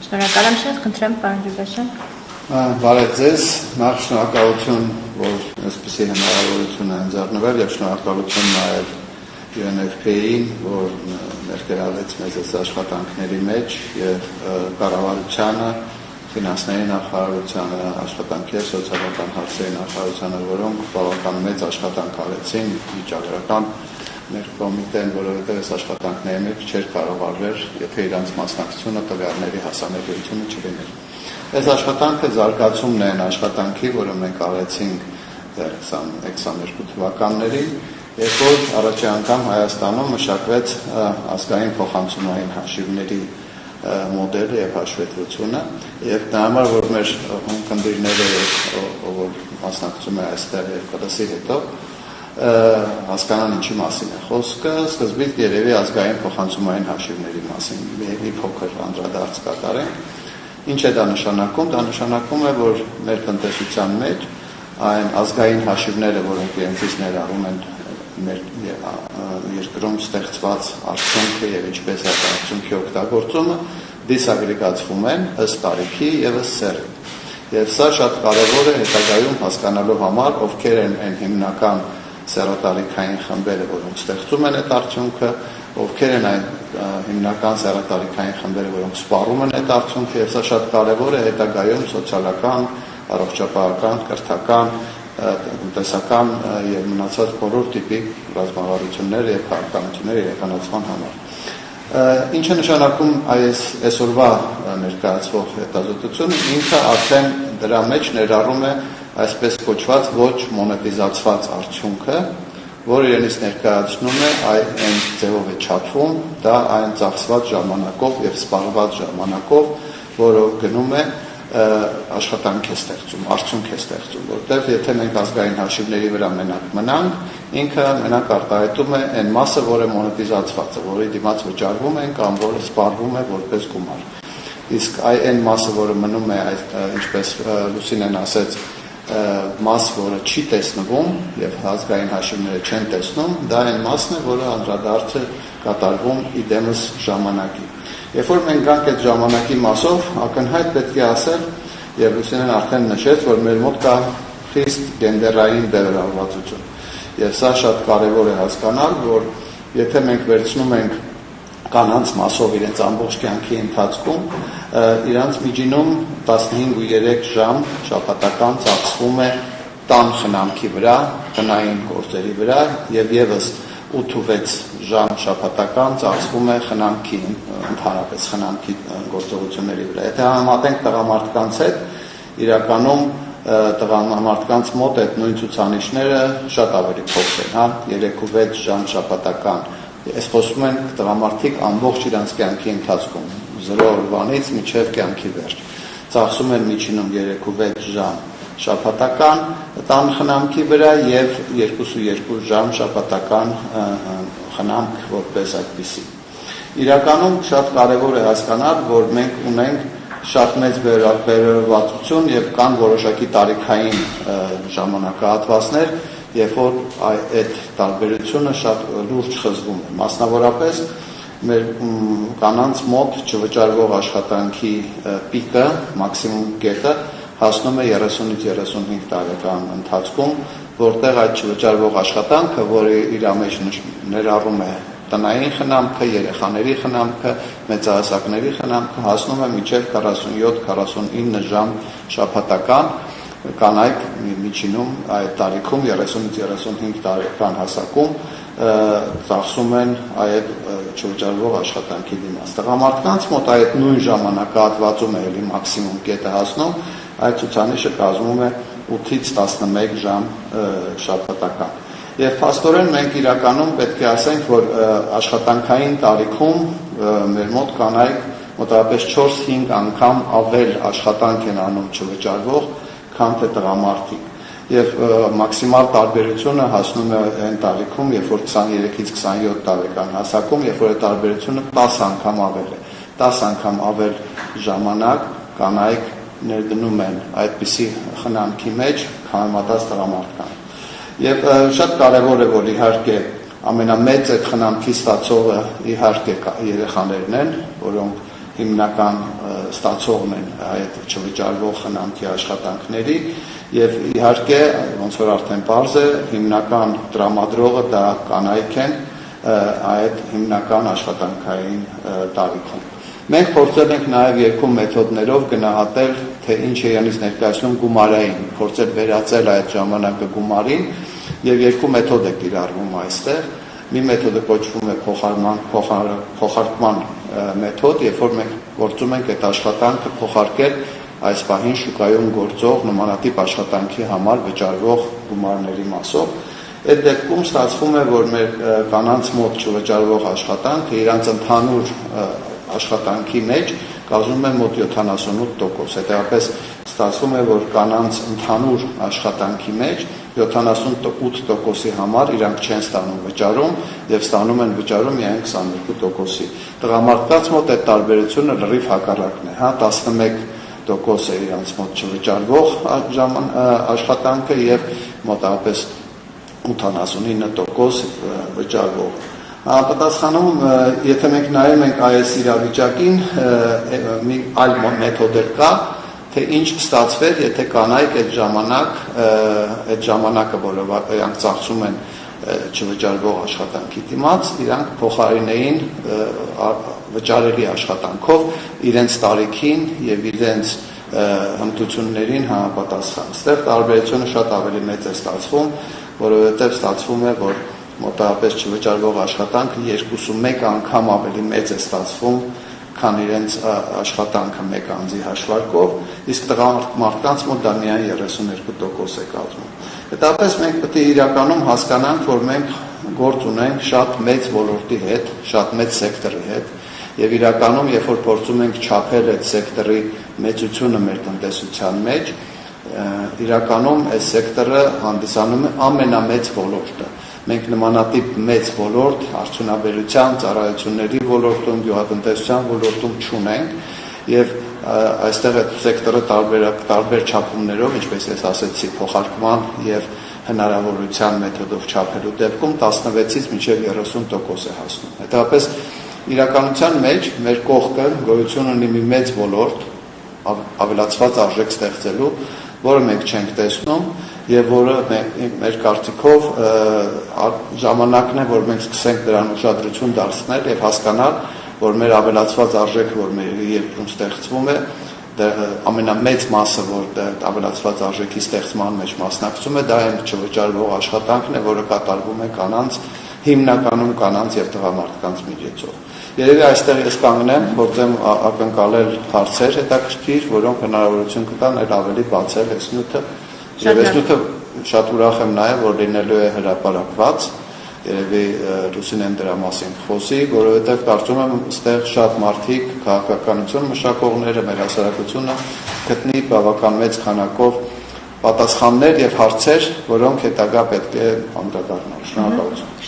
Շնորհակալ եմ շատ, խնդրեմ պարոն Ջուբաշյան։ Բարև ձեզ, նախ շնորհակալություն, որ այսպիսի հնարավորություն է ընձեռնվել եւ շնորհակալություն նաեւ UNFPA-ին, որ ներկայացրեց մեզ այս աշխատանքների մեջ եւ կառավարությանը, ֆինանսների նախարարությանը, աշխատանքի եւ սոցիալական հարցերի նախարարությանը, որոնք բավական մեծ աշխատանք արեցին վիճակագրական մեր կոմիտեն, որովհետև այս աշխատանքների մեջ չէր կարող արվել, եթե իրանց մասնակցությունը տվյալների հասանելիությունը չլիներ։ Այս աշխատանքը զարգացումն է այն աշխատանքի, որը մենք արեցինք 22 թվականներին, երբ որ առաջի անգամ Հայաստանում մշակվեց ազգային փոխանցումային հաշիվների մոդելը եւ հաշվետվությունը, եւ դա համար որ մեր ունկնդիրները որ մասնակցում է այստեղ երկրասի հետո հասկանան ինչի մասին է խոսքը, սկզբից երևի ազգային փոխանցումային հաշիվների մասին մի փոքր անդրադարձ կատարենք։ Ինչ է դա նշանակում։ Դա նշանակում է, որ մեր տնտեսության մեջ այն ազգային հաշիվները, որոնք իրենցից ներառում են մեր երկրում ստեղծված արդյունքը եւ ինչպես է արդյունքի օգտագործումը, դիսագրեգացվում են ըստ տարիքի եւ ըստ սեռի։ Եվ սա շատ կարեւոր է հետագայում հասկանալու համար, ովքեր են այն հիմնական սեռատարիքային խմբերը, որոնք ստեղծում են այդ արդյունքը, ովքեր են այն հիմնական սեռատարիքային խմբերը, որոնք սպառում են այդ արդյունքը, եւ սա շատ կարեւոր է հետագայում սոցիալական, առողջապահական, կրթական, տնտեսական եւ մնացած բոլոր տիպի ռազմավարություններ եւ քաղաքականություններ իրականացման համար։ Ինչ է նշանակում այսօրվա ներկայացվող հետազոտությունը, ինքը արդեն դրա մեջ ներառում է այսպես կոչված ոչ մոնետիզացված արդյունքը, որ իրենից ներկայացնում է այն ձևով է չափվում, դա այն ծախսված ժամանակով եւ սպառված ժամանակով, որը գնում է աշխատանք է ստեղծում, արդյունք է ստեղծում, որտեղ եթե մենք ազգային հաշիվների վրա մենակ մնանք, ինքը մենակ արտահայտում է այն մասը, որը մոնետիզացված է, որի դիմաց վճարվում են կամ որը սպառվում է որպես գումար։ Իսկ այն մասը, որը մնում է, ինչպես Լուսինեն ասեց, մաս, որը չի տեսնվում եւ ազգային հաշիվները չեն տեսնում, դա այն մասն է, որը անդրադարձ է կատարվում իդեմս ժամանակի։ Երբ որ մենք գանք այդ ժամանակի մասով, ակնհայտ պետք է ասել, եւ Լուսինեն արդեն նշեց, որ մեր մոտ կա խիստ գենդերային բևեռավորվածություն։ Եվ սա շատ կարեւոր է հասկանալ, որ եթե մենք վերցնում ենք կանանց մասով իրենց ամբողջ կյանքի ընթացքում, իրանց միջինում 15.3 ժամ շաբաթական ծախսվում է տան խնամքի վրա, տնային գործերի վրա եւ եւս 8-6 ժամ շաբաթական ծախսվում է խնամքի, ընդհանրապես խնամքի գործողությունների վրա։ Եթե համեմատենք տղամարդկանց հետ, իրականում տղամարդկանց մոտ այդ նույն ցուցանիշները շատ ավելի փոքր են, հա, 3-6 ժամ շաբաթական։ Այս խոսում են տղամարդիկ ամբողջ իրանց կյանքի ընթացքում 0 օրվանից մինչև կյանքի վերջ ծախսում են միջինում 3-6 ժամ շաբաթական տան խնամքի վրա եւ 2-2 ժամ շաբաթական խնամք որպես այդպիսի։ Իրականում շատ կարեւոր է հասկանալ, որ մենք ունենք շատ մեծ բերվածություն եւ կան որոշակի տարիքային ժամանակահատվածներ, երբ որ այդ տարբերությունը շատ լուրջ խզվում է։ Մասնավորապես մեր կանանց մոտ չվճարվող աշխատանքի պիկը, մաքսիմում կետը հասնում է 30-ից 35 տարեկան ընթացքում, որտեղ այդ չվճարվող աշխատանքը, որը իր մեջ ներառում է տնային խնամքը, երեխաների խնամքը, մեծահասակների խնամքը, հասնում է մինչև 47-49 ժամ շաբաթական, կանայք միջինում այդ տարիքում 30-ից 35 տարեկան հասակում ծախսում են այդ չվճարվող աշխատանքի դիմաց։ Տղամարդկանց մոտ այդ նույն ժամանակահատվածում է էլի մաքսիմում կետը հասնում, այդ ցուցանիշը կազմում է 8-ից 11 ժամ շաբաթական։ Եվ փաստորեն մենք իրականում պետք է ասենք, որ աշխատանքային տարիքում մեր մոտ կանայք մոտավորապես 4-5 անգամ ավել աշխատանք են անում չվճարվող, քան թե տղամարդիկ։ Եվ մաքսիմալ տարբերությունը հասնում է այն տարիքում, երբ որ 23-ից 27 տարեկան հասակում, երբ որ այդ տարբերությունը 10 անգամ ավել է։ 10 անգամ ավել ժամանակ կանայք ներդնում են այդպիսի խնամքի մեջ, քան տղամարդկանց։ Եվ շատ կարևոր է, որ իհարկե ամենամեծ այդ խնամքի ստացողը իհարկե երեխաներն են, որոնք հիմնական ստացողն են այդ չվճարվող խնամքի աշխատանքների եւ իհարկե ոնց որ արդեն պարզ է հիմնական տրամադրողը դա կանայք են այդ հիմնական աշխատանքային տարիքում մենք փորձել ենք նաեւ երկու մեթոդներով գնահատել թե ինչ է յանից ներկայացնում գումարային փորձել վերածել այդ ժամանակը գումարին եւ երկու մեթոդ է կիրառվում այստեղ մի մեթոդը կոչվում է փոխարկման մեթոդ երբ որ մենք գործում ենք այդ աշխատանքը փոխարկել այս պահին շուկայում գործող նմանատիպ աշխատանքի համար վճարվող գումարների մասով այդ դեպքում ստացվում է որ մեր կանանց մոտ չվճարվող աշխատանքը իրանց ընդհանուր աշխատանքի մեջ կազմում է մոտ 78%, հետեւաբար ստացվում է որ կանանց ընդհանուր աշխատանքի մեջ 78%-ի համար իրանք չեն ստանում վճարում եւ ստանում են վճարում միայն 22%-ի։ Տղամարդկանց մոտ այդ տարբերությունը լրիվ հակառակն է, հա 11% է իրանց մոտ չվճարվող աշխատանքը եւ մոտավորապես 89% վճարվող։ Պատասխանում, եթե մենք նայում ենք այս իրավիճակին, մի այլ մեթոդ կա, թե ինչ կստացվեր, եթե կանայք այդ ժամանակը, որը իրանք ծախսում են չվճարվող աշխատանքի դիմաց, իրանք փոխարինեին վճարելի աշխատանքով իրենց տարիքին եւ իրենց հմտություններին համապատասխան։ Այստեղ տարբերությունը շատ ավելի մեծ է ստացվում, որովհետեւ ստացվում է, որ մոտավորապես չվճարվող աշխատանքը 2.1 անգամ ավելի մեծ է ստացվում, քան իրենց աշխատանքը մեկ անձի հաշվարկով, իսկ տղամարդկանց մոտ դա միայն 32% է կազմում։ Հետապես մենք պետք է իրականում հասկանանք, որ մենք գործ ունենք շատ մեծ ոլորտի հետ, շատ մեծ սեկտորի հետ, եւ իրականում, երբ որ փորձում ենք չափել այդ սեկտորի մեծությունը մեր տնտեսության մեջ, իրականում այս սեկտորը հանդիսանում է ամենամեծ ոլորտը։ Մենք նմանատիպ մեծ ոլորտ արդյունաբերության, ծառայությունների ոլորտում, գյուղատնտեսության ոլորտում չունենք եւ այստեղ այդ սեկտորը տարբեր չափումներով, ինչպես ես ասացի, փոխարկման եւ հնարավորության մեթոդով չափելու դեպքում 16-ից մինչեւ 30% է հասնում։ Հետաբար իրականության մեջ մեր կողքը գոյություն ունի մի մեծ ոլորտ ավելացված արժեք ստեղծելու, որը մենք չենք տեսնում եւ որը մեր կարծիքով ժամանակն է, որ մենք սկսենք դրան ուշադրություն դարձնել եւ հասկանալ, որ մեր ավելացված արժեքը, որ մեր երկրում ստեղծվում է, ամենամեծ մասը, որ ավելացված արժեքի ստեղծման մեջ մասնակցում է, դա այն չվճարվող աշխատանքն է, որը կատարվում է կանանց, հիմնականում կանանց եւ տղամարդկանց միջոցով։ Երևի այստեղ ես կանգնեմ, փորձեմ ակնկալել հարցեր հետաքրքիր, որոնք հնարավորություն կտան այլ ավելի բացել այս նյութը։ Եվ այս նյութը շատ ուրախ եմ նաև, որ լինելու է հրապարակված, երևի Լուսինեն դրա մասին խոսի, որովհետև կարծում եմ այստեղ շատ մարդիկ, քաղաքականություն մշակողները, մեր հասարակությունը գտնի բավական մեծ քանակով պատասխաններ եւ հարցեր, որոնք հետագա պետք է անդրադառնան։ Շնորհակալություն։